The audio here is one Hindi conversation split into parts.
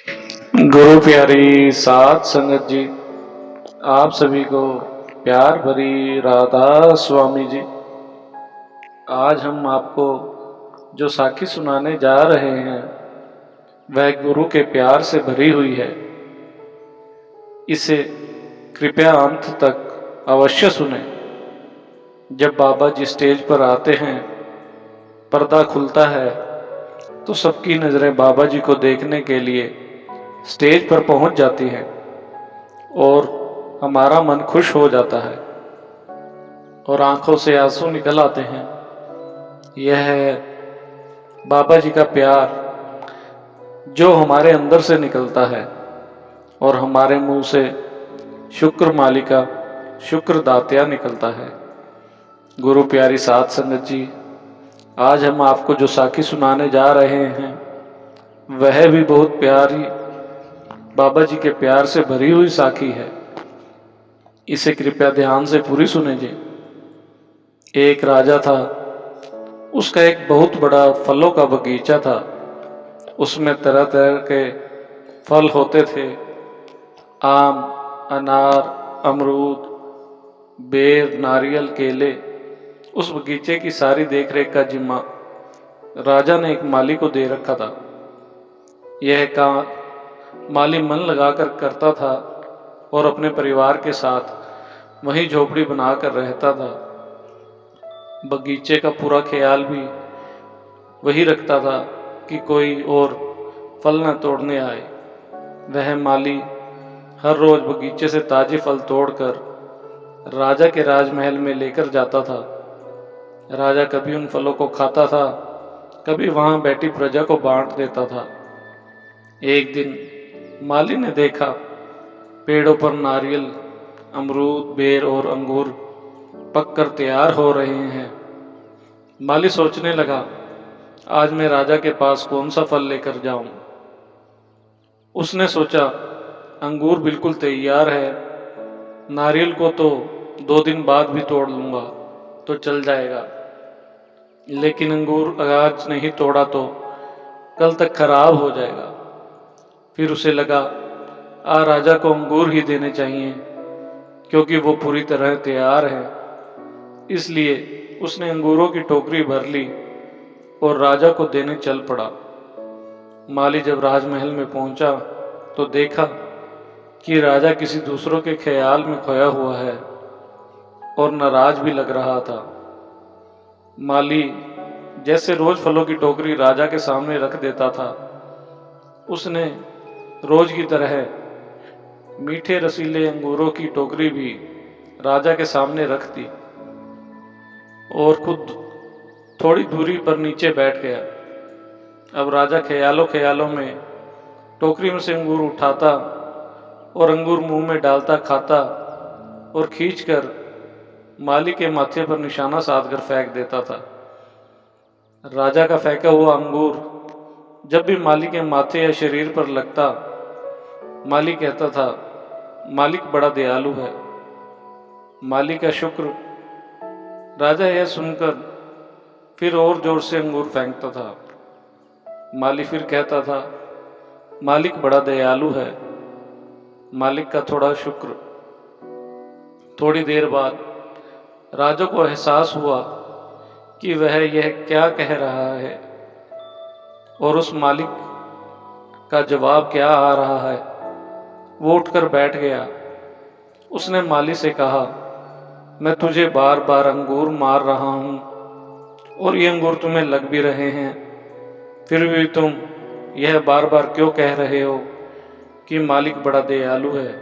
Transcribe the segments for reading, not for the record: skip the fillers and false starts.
गुरु प्यारी सात संगत जी, आप सभी को प्यार भरी राधा स्वामी जी। आज हम आपको जो साखी सुनाने जा रहे हैं वह गुरु के प्यार से भरी हुई है। इसे कृपया अंत तक अवश्य सुने। जब बाबा जी स्टेज पर आते हैं, पर्दा खुलता है तो सबकी नजरें बाबा जी को देखने के लिए स्टेज पर पहुंच जाती हैं और हमारा मन खुश हो जाता है और आंखों से आंसू निकल आते हैं। यह है बाबा जी का प्यार जो हमारे अंदर से निकलता है और हमारे मुंह से शुक्र मालिका, शुक्र दात्या निकलता है। गुरु प्यारी सात संगत जी, आज हम आपको जो साखी सुनाने जा रहे हैं वह भी बहुत प्यारी बाबा जी के प्यार से भरी हुई साखी है। इसे कृपया ध्यान से पूरी सुने जी। एक राजा था, उसका एक बहुत बड़ा फलों का बगीचा था। उसमें तरह तरह के फल होते थे, आम, अनार, अमरूद, बेर, नारियल, केले। उस बगीचे की सारी देखरेख का जिम्मा राजा ने एक माली को दे रखा था। यह काम माली मन लगाकर करता था और अपने परिवार के साथ वहीं झोपड़ी बनाकर रहता था। बगीचे का पूरा ख्याल भी वही रखता था कि कोई और फल न तोड़ने आए। वह माली हर रोज बगीचे से ताजे फल तोड़कर राजा के राजमहल में लेकर जाता था। राजा कभी उन फलों को खाता था, कभी वहां बैठी प्रजा को बांट देता था। एक दिन माली ने देखा पेड़ों पर नारियल, अमरूद, बेर और अंगूर पककर तैयार हो रहे हैं। माली सोचने लगा, आज मैं राजा के पास कौन सा फल लेकर जाऊं। उसने सोचा, अंगूर बिल्कुल तैयार है, नारियल को तो 2 दिन बाद भी तोड़ लूंगा तो चल जाएगा, लेकिन अंगूर आज नहीं तोड़ा तो कल तक खराब हो जाएगा। फिर उसे लगा, राजा को अंगूर ही देने चाहिए क्योंकि वो पूरी तरह तैयार है। इसलिए उसने अंगूरों की टोकरी भर ली और राजा को देने चल पड़ा। माली जब राजमहल में पहुंचा तो देखा कि राजा किसी दूसरों के ख्याल में खोया हुआ है और नाराज भी लग रहा था। माली जैसे रोज फलों की टोकरी राजा के सामने रख देता था, उसने रोज की तरह मीठे रसीले अंगूरों की टोकरी भी राजा के सामने रख दी और खुद थोड़ी दूरी पर नीचे बैठ गया। अब राजा ख्यालों ख्यालों में टोकरी में से अंगूर उठाता और अंगूर मुंह में डालता, खाता और खींचकर माली के माथे पर निशाना साधकर फेंक देता था। राजा का फेंका हुआ अंगूर जब भी माली के माथे या शरीर पर लगता, माली कहता था, मालिक बड़ा दयालु है, माली का शुक्र। राजा यह सुनकर फिर और जोर से अंगूर फेंकता था। माली फिर कहता था, मालिक बड़ा दयालु है, मालिक का थोड़ा शुक्र। थोड़ी देर बाद राजा को एहसास हुआ कि वह यह क्या कह रहा है और उस मालिक का जवाब क्या आ रहा है। वो उठकर बैठ गया। उसने माली से कहा, मैं तुझे बार बार अंगूर मार रहा हूं और ये अंगूर तुम्हें लग भी रहे हैं, फिर भी तुम यह बार बार क्यों कह रहे हो कि मालिक बड़ा दयालु है,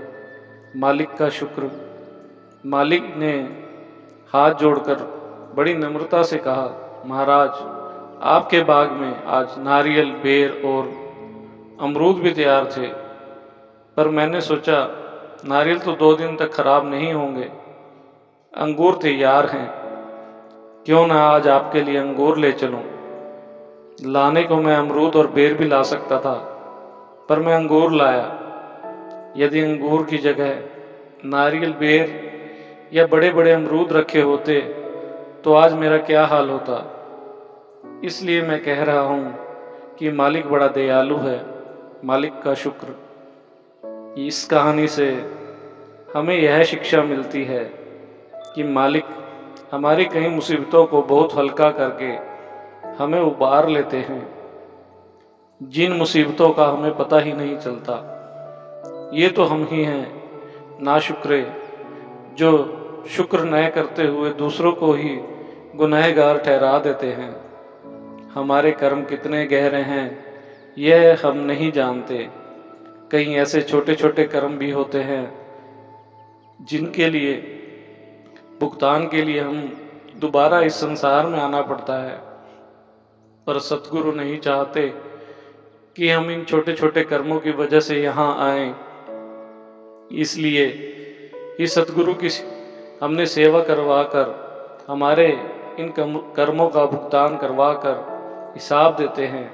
मालिक का शुक्र। मालिक ने हाथ जोड़कर बड़ी नम्रता से कहा, महाराज, आपके बाग में आज नारियल, बेर और अमरूद भी तैयार थे, पर मैंने सोचा नारियल तो 2 दिन तक खराब नहीं होंगे, अंगूर तैयार हैं, क्यों ना आज आपके लिए अंगूर ले चलूं। लाने को मैं अमरूद और बेर भी ला सकता था, पर मैं अंगूर लाया। यदि अंगूर की जगह नारियल, बेर या बड़े बड़े अमरूद रखे होते तो आज मेरा क्या हाल होता। इसलिए मैं कह रहा हूं कि मालिक बड़ा दयालु है, मालिक का शुक्र। इस कहानी से हमें यह शिक्षा मिलती है कि मालिक हमारी कई मुसीबतों को बहुत हल्का करके हमें उबार लेते हैं, जिन मुसीबतों का हमें पता ही नहीं चलता। ये तो हम ही हैं नाशुक्रे, जो शुक्र न करते हुए दूसरों को ही गुनहगार ठहरा देते हैं। हमारे कर्म कितने गहरे हैं यह हम नहीं जानते। कई ऐसे छोटे छोटे कर्म भी होते हैं जिनके लिए भुगतान के लिए हम दोबारा इस संसार में आना पड़ता है, पर सतगुरु नहीं चाहते कि हम इन छोटे छोटे कर्मों की वजह से यहाँ आए। इसलिए इस सतगुरु की हमने सेवा करवा कर हमारे इन कर्मों का भुगतान करवा कर हिसाब देते हैं।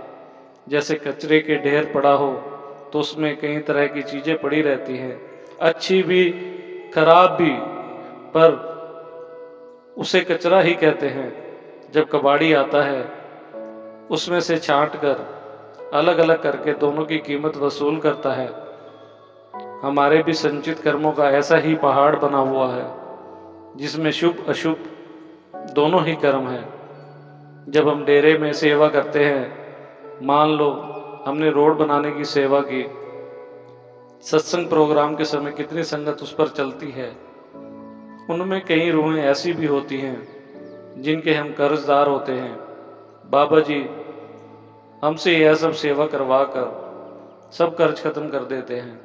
जैसे कचरे के ढेर पड़ा हो तो उसमें कई तरह की चीज़ें पड़ी रहती हैं, अच्छी भी खराब भी, पर उसे कचरा ही कहते हैं। जब कबाड़ी आता है उसमें से छांट कर अलग अलग करके दोनों की कीमत वसूल करता है। हमारे भी संचित कर्मों का ऐसा ही पहाड़ बना हुआ है जिसमें शुभ अशुभ दोनों ही कर्म है। जब हम डेरे में सेवा करते हैं, मान लो हमने रोड बनाने की सेवा की, सत्संग प्रोग्राम के समय कितनी संगत उस पर चलती है। उनमें कई रूहें ऐसी भी होती हैं जिनके हम कर्जदार होते हैं। बाबा जी हमसे यह सब सेवा करवा कर सब कर्ज खत्म कर देते हैं।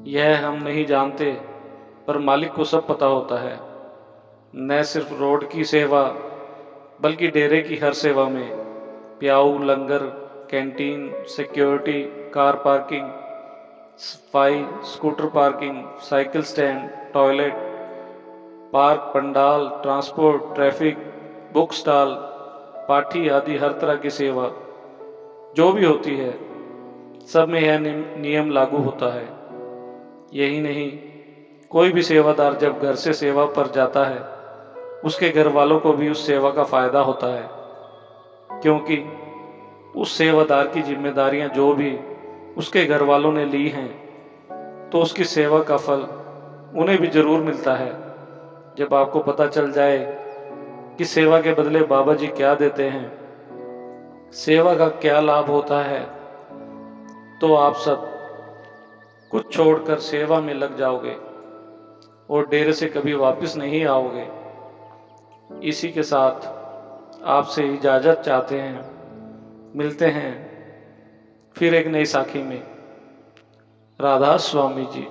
यह हम नहीं जानते, पर मालिक को सब पता होता है। न सिर्फ रोड की सेवा बल्कि डेरे की हर सेवा में प्याऊ, लंगर, कैंटीन, सिक्योरिटी, कार पार्किंग, सफाई, scooter parking, cycle stand, toilet, park, pandal, transport, traffic, book stall, पाठी आदि हर तरह की सेवा जो भी होती है, सब में यह नियम लागू होता है। यही नहीं, कोई भी सेवादार जब घर से सेवा पर जाता है उसके घर वालों को भी उस सेवा का फायदा होता है, क्योंकि उस सेवादार की जिम्मेदारियां जो भी उसके घर वालों ने ली हैं तो उसकी सेवा का फल उन्हें भी जरूर मिलता है। जब आपको पता चल जाए कि सेवा के बदले बाबा जी क्या देते हैं, सेवा का क्या लाभ होता है, तो आप सब कुछ छोड़कर सेवा में लग जाओगे और डेरे से कभी वापस नहीं आओगे। इसी के साथ आपसे इजाजत चाहते हैं। मिलते हैं फिर एक नई साखी में। राधा स्वामी जी।